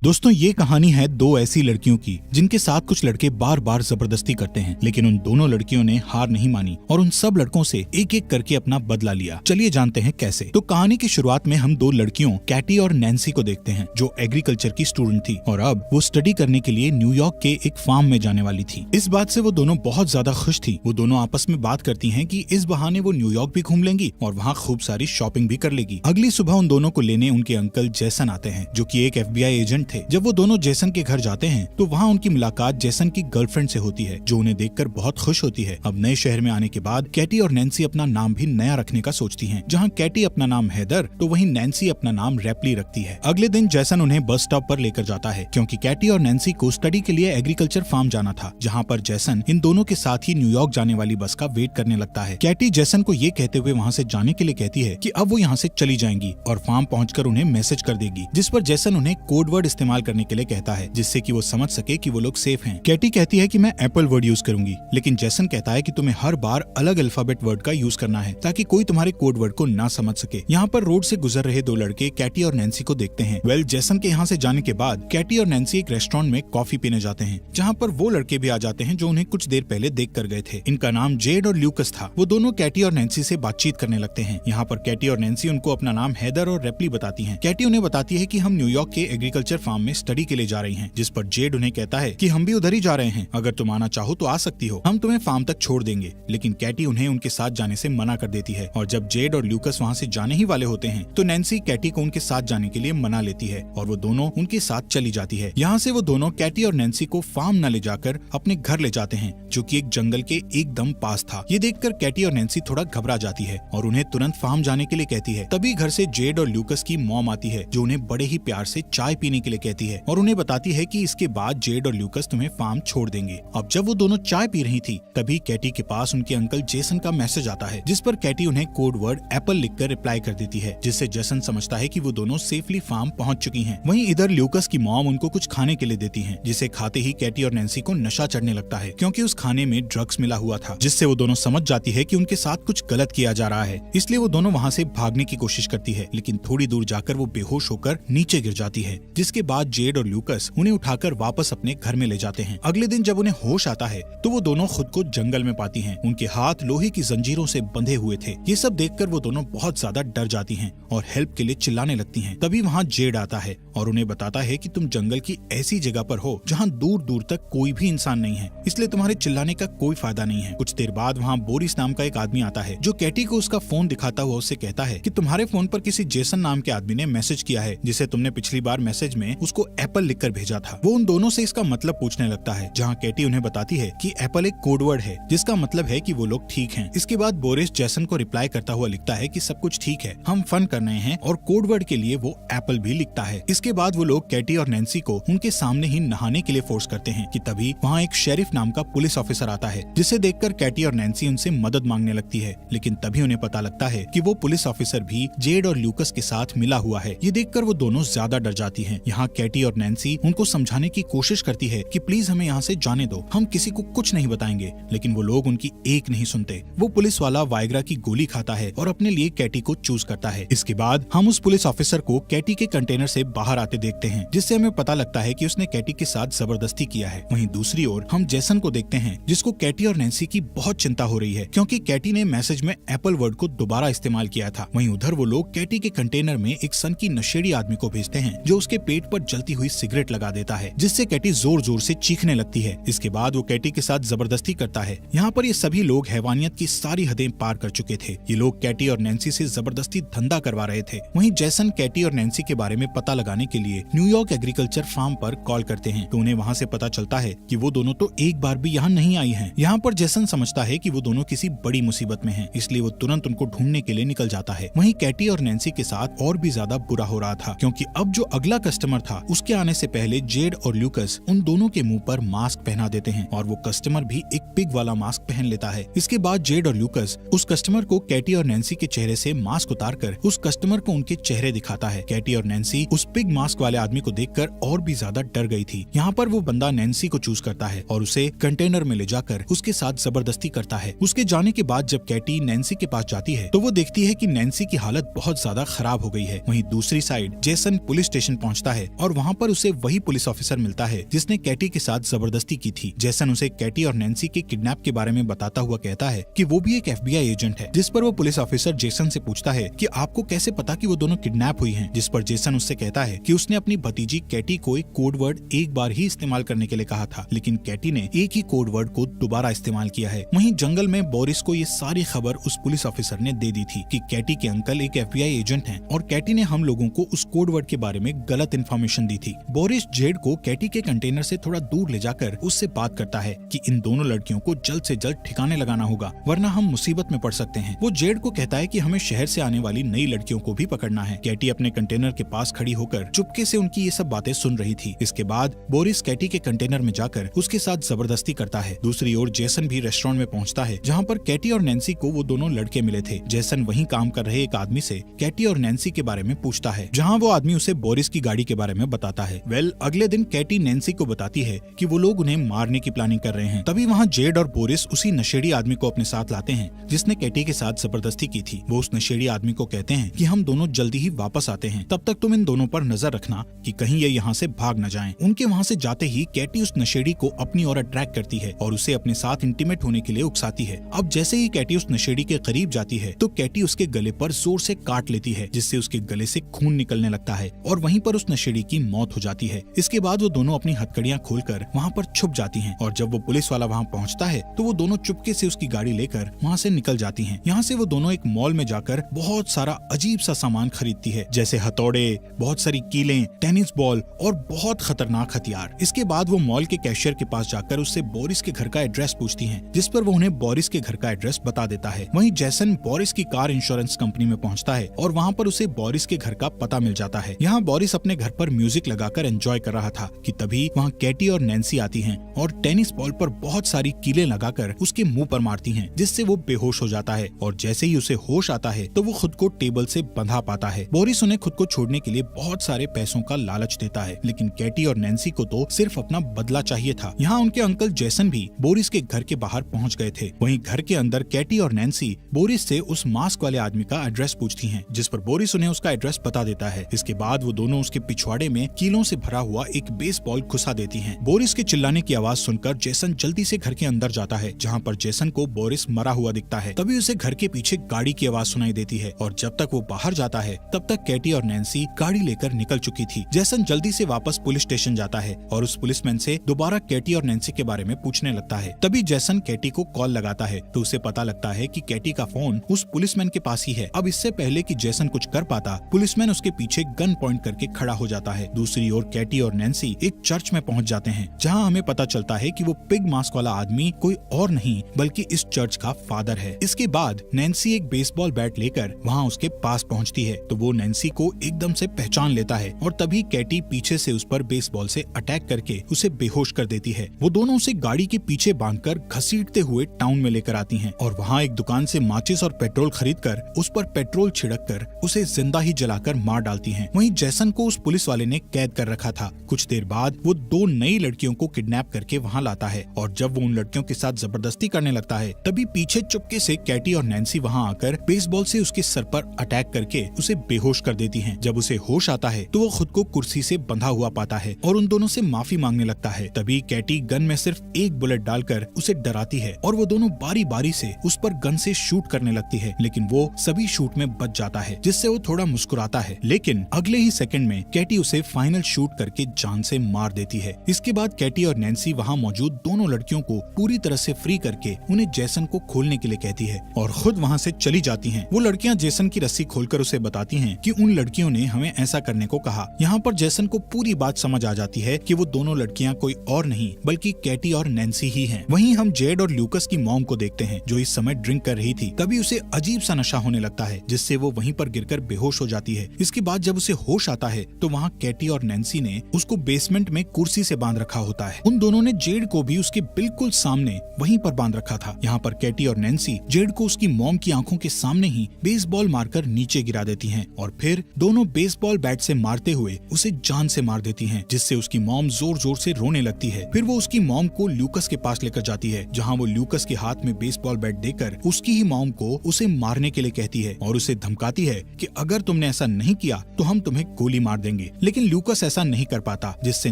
दोस्तों ये कहानी है दो ऐसी लड़कियों की जिनके साथ कुछ लड़के बार बार जबरदस्ती करते हैं, लेकिन उन दोनों लड़कियों ने हार नहीं मानी और उन सब लड़कों से एक एक करके अपना बदला लिया। चलिए जानते हैं कैसे। तो कहानी की शुरुआत में हम दो लड़कियों कैटी और नैन्सी को देखते हैं जो एग्रीकल्चर की स्टूडेंट थी और अब वो स्टडी करने के लिए न्यूयॉर्क के एक फार्म में जाने वाली थी। इस बात से वो दोनों बहुत ज्यादा खुश थी। वो दोनों आपस में बात करती हैं कि इस बहाने वो न्यूयॉर्क भी घूम लेंगी और वहाँ खूब सारी शॉपिंग भी कर लेगी। अगली सुबह उन दोनों को लेने उनके अंकल जैसन आते हैं जो कि एक FBI एजेंट थे। जब वो दोनों जेसन के घर जाते हैं तो वहाँ उनकी मुलाकात जेसन की गर्लफ्रेंड से होती है जो उन्हें देखकर बहुत खुश होती है। अब नए शहर में आने के बाद कैटी और नैन्सी अपना नाम भी नया रखने का सोचती हैं। जहाँ कैटी अपना नाम हैदर तो वहीं नैन्सी अपना नाम रैपली रखती है। अगले दिन जेसन उन्हें बस स्टॉप पर लेकर जाता है क्योंकि कैटी और नैन्सी को स्टडी के लिए एग्रीकल्चर फार्म जाना था, जहाँ पर जेसन इन दोनों के साथ ही न्यूयॉर्क जाने वाली बस का वेट करने लगता है। कैटी जेसन को ये कहते हुए वहाँ से जाने के लिए कहती है कि अब वो यहाँ से चली जाएंगी और फार्म पहुँचकर उन्हें मैसेज कर देगी, जिस पर जेसन उन्हें कोड वर्ड इस्तेमाल करने के लिए कहता है जिससे कि वो समझ सके कि वो लोग सेफ हैं। कैटी कहती है कि मैं एप्पल वर्ड यूज करूंगी, लेकिन जेसन कहता है कि तुम्हें हर बार अलग अल्फाबेट वर्ड का यूज करना है ताकि कोई तुम्हारे कोड वर्ड को ना समझ सके। यहाँ पर रोड से गुजर रहे दो लड़के कैटी और नैन्सी को देखते हैं। जेसन के यहाँ से जाने के बाद कैटी और नैन्सी एक रेस्टोरेंट में कॉफी पीने जाते हैं, जहाँ पर वो लड़के भी आ जाते हैं जो उन्हें कुछ देर पहले देख कर गए थे। इनका नाम जेड और ल्यूकस था। वो दोनों कैटी और नैन्सी से बातचीत करने लगते हैं। यहाँ पर कैटी और नैन्सी उनको अपना नाम हैदर और रैपली बताती है। कैटी उन्हें बताती है कि हम न्यूयॉर्क के एग्रीकल्चर फार्म में स्टडी के लिए जा रही हैं, जिस पर जेड उन्हें कहता है कि हम भी उधर ही जा रहे हैं, अगर तुम आना चाहो तो आ सकती हो, हम तुम्हें फार्म तक छोड़ देंगे। लेकिन कैटी उन्हें उनके साथ जाने से मना कर देती है और जब जेड और ल्यूकस वहाँ से जाने ही वाले होते हैं तो नैन्सी कैटी को उनके साथ जाने के लिए मना लेती है और वो दोनों उनके साथ चली जाती है। यहाँ से वो दोनों कैटी और नैन्सी को फार्म न ले जाकर अपने घर ले जाते हैं जो कि एक जंगल के एकदम पास था। ये देखकर कैटी और नैन्सी थोड़ा घबरा जाती है और उन्हें तुरंत फार्म जाने के लिए कहती है। तभी घर से जेड और ल्यूकस की मॉम आती है जो उन्हें बड़े ही प्यार से चाय पीने के लिए कहती है और उन्हें बताती है कि इसके बाद जेड और ल्यूकस तुम्हें फार्म छोड़ देंगे। अब जब वो दोनों चाय पी रही थी तभी कैटी के पास उनके अंकल जेसन का मैसेज आता है, जिस पर कैटी उन्हें कोड वर्ड एप्पल लिखकर रिप्लाई कर देती है, जिससे जेसन समझता है कि वो दोनों सेफली फार्म पहुंच चुकी हैं। वहीं इधर ल्यूकस की मॉम उनको कुछ खाने के लिए देती हैं, जिसे खाते ही कैटी और नैन्सी को नशा चढ़ने लगता है क्योंकि उस खाने में ड्रग्स मिला हुआ था, जिससे वो दोनों समझ जाती है कि उनके साथ कुछ गलत किया जा रहा है। इसलिए वो दोनों वहाँ से भागने की कोशिश करती है, लेकिन थोड़ी दूर जाकर वो बेहोश होकर नीचे गिर जाती है, जिसके बाद जेड और ल्यूकस उन्हें उठाकर वापस अपने घर में ले जाते हैं। अगले दिन जब उन्हें होश आता है तो वो दोनों खुद को जंगल में पाती हैं। उनके हाथ लोहे की जंजीरों से बंधे हुए थे। ये सब देखकर वो दोनों बहुत ज्यादा डर जाती हैं और हेल्प के लिए चिल्लाने लगती हैं। तभी वहाँ जेड आता है और उन्हें बताता है कि तुम जंगल की ऐसी जगह पर हो जहाँ दूर दूर तक कोई भी इंसान नहीं है, इसलिए तुम्हारे चिल्लाने का कोई फायदा नहीं है। कुछ देर बाद वहाँ बोरिस नाम का एक आदमी आता है जो कैटी को उसका फोन दिखाता हुआ उससे कहता है कि तुम्हारे फोन पर किसी जेसन नाम के आदमी ने मैसेज किया है, जिसे तुमने पिछली बार मैसेज में उसको एप्पल लिखकर भेजा था। वो उन दोनों से इसका मतलब पूछने लगता है, जहाँ कैटी उन्हें बताती है कि एप्पल एक कोड वर्ड है जिसका मतलब है कि वो लोग ठीक हैं। इसके बाद बोरिस जेसन को रिप्लाई करता हुआ लिखता है कि सब कुछ ठीक है, हम फन कर रहे हैं, और कोड वर्ड के लिए वो एप्पल भी लिखता है। इसके बाद वो लोग कैटी और नैन्सी को उनके सामने ही नहाने के लिए फोर्स करते हैं कि तभी वहाँ एक शेरिफ नाम का पुलिस ऑफिसर आता है, जिसे देखकर कैटी और नैन्सी उनसे मदद मांगने लगती है, लेकिन तभी उन्हें पता लगता है कि वो पुलिस ऑफिसर भी जेड और ल्यूकस के साथ मिला हुआ है। ये देखकर वो दोनों ज्यादा डर जाती हैं। यहाँ कैटी और नैन्सी उनको समझाने की कोशिश करती है कि प्लीज हमें यहाँ से जाने दो, हम किसी को कुछ नहीं बताएंगे, लेकिन वो लोग उनकी एक नहीं सुनते। वो पुलिस वाला वाइग्रा की गोली खाता है और अपने लिए कैटी को चूज करता है। इसके बाद हम उस पुलिस ऑफिसर को कैटी के कंटेनर से बाहर आते देखते हैं, जिससे हमें पता लगता है कि उसने कैटी के साथ जबरदस्ती किया है। वहीं दूसरी ओर हम जेसन को देखते हैं, जिसको कैटी और नैन्सी की बहुत चिंता हो रही है क्योंकि कैटी ने मैसेज में एप्पल वर्ड को दोबारा इस्तेमाल किया था। वहीं उधर वो लोग कैटी के कंटेनर में एक सन की नशेड़ी आदमी को भेजते हैं जो उसके पेट पर जलती हुई सिगरेट लगा देता है, जिससे कैटी जोर जोर से चीखने लगती है। इसके बाद वो कैटी के साथ जबरदस्ती करता है। यहाँ पर ये सभी लोग हैवानियत की सारी हदें पार कर चुके थे। ये लोग कैटी और नैन्सी से जबरदस्ती धंधा करवा रहे थे। वहीं जेसन कैटी और नैन्सी के बारे में पता लगाने के लिए न्यूयॉर्क एग्रीकल्चर फार्म पर कॉल करते हैं तो उन्हें वहाँ से पता चलता है कि वो दोनों तो एक बार भी यहाँ नहीं आई हैं। यहाँ पर जेसन समझता है कि वो दोनों किसी बड़ी मुसीबत में हैं, इसलिए वो तुरंत उनको ढूंढने के लिए निकल जाता है। वहीं कैटी और नैन्सी के साथ और भी ज्यादा बुरा हो रहा था क्योंकि अब जो अगला कस्टमर था उसके आने से पहले जेड और ल्यूकस उन दोनों के मुंह पर मास्क पहना देते हैं और वो कस्टमर भी एक पिग वाला मास्क पहन लेता है। इसके बाद जेड और ल्यूकस उस कस्टमर को कैटी और नैन्सी के चेहरे से मास्क उतारकर उस कस्टमर को उनके चेहरे दिखाता है। कैटी और नैन्सी उस पिग मास्क वाले आदमी को देखकर और भी ज्यादा डर गई थी। यहाँ पर वो बंदा नैन्सी को चूज करता है और उसे कंटेनर में ले जाकर उसके साथ जबरदस्ती करता है। उसके जाने के बाद जब कैटी नैन्सी के पास जाती है तो वो देखती है कि नैन्सी की हालत बहुत ज्यादा खराब हो गई है। वहीं दूसरी साइड जेसन पुलिस स्टेशन पहुंचता है और वहाँ पर उसे वही पुलिस ऑफिसर मिलता है जिसने कैटी के साथ जबरदस्ती की थी। जैसन उसे कैटी और नैन्सी के किडनैप के बारे में बताता हुआ कहता है कि वो भी एक FBI एजेंट है, जिस पर वो पुलिस ऑफिसर जेसन से पूछता है कि आपको कैसे पता कि वो दोनों किडनैप हुई हैं, जिस पर जेसन उससे कहता है कि उसने अपनी भतीजी कैटी को एक कोड वर्ड एक बार ही इस्तेमाल करने के लिए कहा था, लेकिन कैटी ने एक ही कोड वर्ड को दोबारा इस्तेमाल किया है। वहीं जंगल में बोरिस को ये सारी खबर उस पुलिस ऑफिसर ने दे दी थी कि कैटी के अंकल एक FBI एजेंट हैं और कैटी ने हम लोगों को उस कोड वर्ड के बारे में गलत इन्फॉर्मेशन दी थी। बोरिस जेड को कैटी के कंटेनर से थोड़ा दूर ले जाकर उससे बात करता है कि इन दोनों लड़कियों को जल्द से जल्द ठिकाने लगाना होगा, वरना हम मुसीबत में पड़ सकते हैं। वो जेड को कहता है कि हमें शहर से आने वाली नई लड़कियों को भी पकड़ना है। कैटी अपने कंटेनर के पास खड़ी होकर चुपके से उनकी ये सब बातें सुन रही थी। इसके बाद बोरिस कैटी के कंटेनर में जाकर उसके साथ जबरदस्ती करता है। दूसरी ओर जेसन भी रेस्टोरेंट में पहुंचता है जहां पर कैटी और नैन्सी को वो दोनों लड़के मिले थे। जेसन वहीं काम कर रहे एक आदमी से कैटी और नैन्सी के बारे में पूछता है, जहां वो आदमी उसे बोरिस की गाड़ी के बारे में बताता है। अगले दिन कैटी नैन्सी को बताती है कि वो लोग उन्हें मारने की प्लानिंग कर रहे हैं। तभी वहाँ जेड और बोरिस उसी नशेड़ी आदमी को अपने साथ लाते हैं जिसने कैटी के साथ जबरदस्ती की थी। वो उस नशेड़ी आदमी को कहते हैं कि हम दोनों जल्दी ही वापस आते हैं, तब तक तुम इन दोनों पर नजर रखना कि कहीं ये यहाँ से भाग न जाएं। उनके वहाँ से जाते ही कैटी उस नशेड़ी को अपनी ओर अट्रैक्ट करती है और उसे अपने साथ इंटीमेट होने के लिए उकसाती है। अब जैसे ही कैटी उस नशेड़ी के करीब जाती है तो कैटी उसके गले पर जोर से काट लेती है, जिससे उसके गले से खून निकलने लगता है और वहीं पर उस नशेड़ी की मौत हो जाती है। इसके बाद वो दोनों अपनी हथकड़ियां खोलकर वहाँ पर छुप जाती हैं और जब वो पुलिस वाला वहाँ पहुँचता है तो वो दोनों चुपके से उसकी गाड़ी लेकर वहाँ से निकल जाती हैं। यहाँ से वो दोनों एक मॉल में जाकर बहुत सारा अजीब सा सामान खरीदती है, जैसे हथौड़े, बहुत सारी कीलें, टेनिस बॉल और बहुत खतरनाक हथियार। इसके बाद वो मॉल के कैशियर के पास जाकर उससे बोरिस के घर का एड्रेस पूछती हैं, जिस पर वो उन्हें बोरिस के घर का एड्रेस बता देता है। वहीं जेसन बोरिस की कार इंश्योरेंस कंपनी में पहुँचता है और वहाँ पर उसे बोरिस के घर का पता मिल जाता है। यहाँ बोरिस अपने घर पर म्यूजिक लगाकर एंजॉय कर रहा था कि तभी वहाँ कैटी और नैन्सी आती हैं और टेनिस बॉल पर बहुत सारी कीलें लगाकर उसके मुंह पर मारती हैं, जिससे वो बेहोश हो जाता है और जैसे ही उसे होश आता है तो वो खुद को टेबल से बंधा पाता है। बोरिस उन्हें खुद को छोड़ने के लिए बहुत सारे पैसों का लालच देता है, लेकिन कैटी और नैन्सी को तो सिर्फ अपना बदला चाहिए था। यहाँ उनके अंकल जेसन भी बोरिस के घर के बाहर पहुँच गए थे। वहीं घर के अंदर कैटी और नैन्सी बोरिस से उस मास्क वाले आदमी का एड्रेस पूछती हैं, जिस पर बोरिस उन्हें उसका एड्रेस बता देता है। इसके बाद वो दोनों उसके पिछवाड़े में कीलों से भरा हुआ एक बेसबॉल घुसा देती हैं। बोरिस के चिल्लाने की आवाज सुनकर जेसन जल्दी से घर के अंदर जाता है, जहाँ पर जेसन को बोरिस मरा हुआ दिखता है। तभी उसे घर के पीछे गाड़ी की आवाज सुनाई देती है और जब तक वो बाहर जाता है तब तक कैटी और नैन्सी गाड़ी लेकर निकल चुकी थी। जेसन जल्दी से वापस पुलिस स्टेशन जाता है और उस पुलिसमैन से दोबारा कैटी और नैन्सी के बारे में पूछने लगता है। तभी जेसन कैटी को कॉल लगाता है तो उसे पता लगता है कि कैटी का फोन उस पुलिसमैन के पास ही है। अब इससे पहले कि जेसन कुछ कर पाता, पुलिसमैन उसके पीछे गन पॉइंट करके खड़ा हो जाता है। दूसरी ओर कैटी और नैन्सी एक चर्च में पहुंच जाते हैं, जहां हमें पता चलता है कि वो पिग मास्क वाला आदमी कोई और नहीं बल्कि इस चर्च का फादर है। इसके बाद नैन्सी एक बेसबॉल बैट लेकर वहां उसके पास पहुंचती है तो वो नैन्सी को एकदम से पहचान लेता है और तभी कैटी पीछे से उस पर बेसबॉल से अटैक करके उसे बेहोश कर देती है। वो दोनों उसे गाड़ी के पीछे बांधकर घसीटते हुए टाउन में लेकर आती हैं और वहाँ एक दुकान से माचिस और पेट्रोल खरीदकर उस पर पेट्रोल छिड़क कर उसे जिंदा ही जलाकर मार डालती हैं। वहीं जेसन को उस पुलिस वाले ने कैद कर रखा था। कुछ देर बाद वो दो नई लड़कियों को किडनैप करके वहाँ लाता है और जब वो उन लड़कियों के साथ जबरदस्ती करने लगता है तभी पीछे चुपके से कैटी और नैन्सी वहाँ आकर बेसबॉल से उसके सर पर अटैक करके उसे बेहोश कर देती हैं। जब उसे होश आता है तो वो खुद को कुर्सी से बंधा हुआ पाता है और उन दोनों से माफी मांगने लगता है। तभी कैटी गन में सिर्फ एक बुलेट डालकर उसे डराती है और वो दोनों बारी बारी से उस पर गन से शूट करने लगती है, लेकिन वो सभी शूट में बच जाता है, जिससे वो थोड़ा मुस्कुराता है। लेकिन अगले ही सेकंड में कैटी उसे फाइनल शूट करके जान से मार देती है। इसके बाद कैटी और नैन्सी वहाँ मौजूद दोनों लड़कियों को पूरी तरह से फ्री करके उन्हें जेसन को खोलने के लिए कहती है और खुद वहाँ से चली जाती हैं। वो लड़कियाँ जेसन की रस्सी खोलकर उसे बताती हैं कि उन लड़कियों ने हमें ऐसा करने को कहा। यहाँ पर जेसन को पूरी बात समझ आ जाती है कि वो दोनों लड़कियाँ कोई और नहीं बल्कि कैटी और नैन्सी ही हैं। वहीं हम जेड और ल्यूकस की मॉम को देखते हैं जो इस समय ड्रिंक कर रही थी। तभी उसे अजीब सा नशा होने लगता है, जिससे वो वहीं पर गिरकर बेहोश हो जाती है। इसके बाद जब उसे होश आता है तो वहाँ कैटी और नैन्सी ने उसको बेसमेंट में कुर्सी से बांध रखा होता है। उन दोनों ने जेड को भी उसके बिल्कुल सामने वहीं पर बांध रखा था। यहाँ पर कैटी और नैन्सी जेड को उसकी मॉम की आंखों के सामने ही बेसबॉल मारकर नीचे गिरा देती हैं और फिर दोनों बेसबॉल बैट से मारते हुए उसे जान से मार देती हैं, जिससे उसकी मॉम जोर जोर से रोने लगती है। फिर वो उसकी मॉम को ल्यूकस के पास लेकर जाती है, जहाँ वो ल्यूकस के हाथ में बेसबॉल बैट देकर उसकी ही मॉम को उसे मारने के लिए कहती है और उसे धमकाती है कि अगर तुमने ऐसा नहीं किया तो हम तुम्हें गोली मार देंगे। लेकिन ल्यूकस ऐसा नहीं कर पाता, जिससे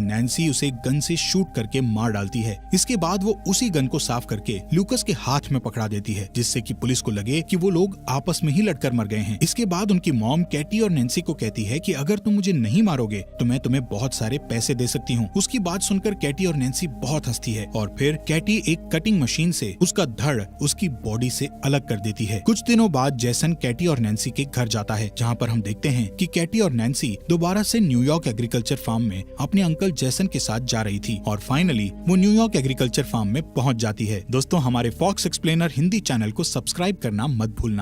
नैन्सी उसे गन से शूट करके मार डालती है। इसके बाद वो उसी गन को साफ करके ल्यूकस के हाथ में पकड़ा देती है, जिससे कि पुलिस को लगे कि वो लोग आपस में ही लड़कर मर गए हैं। इसके बाद उनकी मॉम कैटी और नैन्सी को कहती है कि अगर तुम मुझे नहीं मारोगे तो मैं तुम्हें बहुत सारे पैसे दे सकती हूँ। उसकी बात सुनकर कैटी और नैन्सी बहुत हंसती है और फिर कैटी एक कटिंग मशीन से उसका धड़ उसकी बॉडी से अलग कर देती है। कुछ दिनों बाद जैसन कैटी और नैन्सी के घर जाता है, जहाँ पर हम देखते हैं कि कैटी और नैन्सी दोबारा से न्यूयॉर्क एग्रीकल्चर फार्म में अपने अंकल जैसन के साथ जा रही थी और फाइनली वो न्यूयॉर्क एग्रीकल्चर फार्म में पहुंच जाती है। दोस्तों, हमारे फॉक्स एक्सप्लेनर हिंदी चैनल को सब्सक्राइब करना मत भूलना।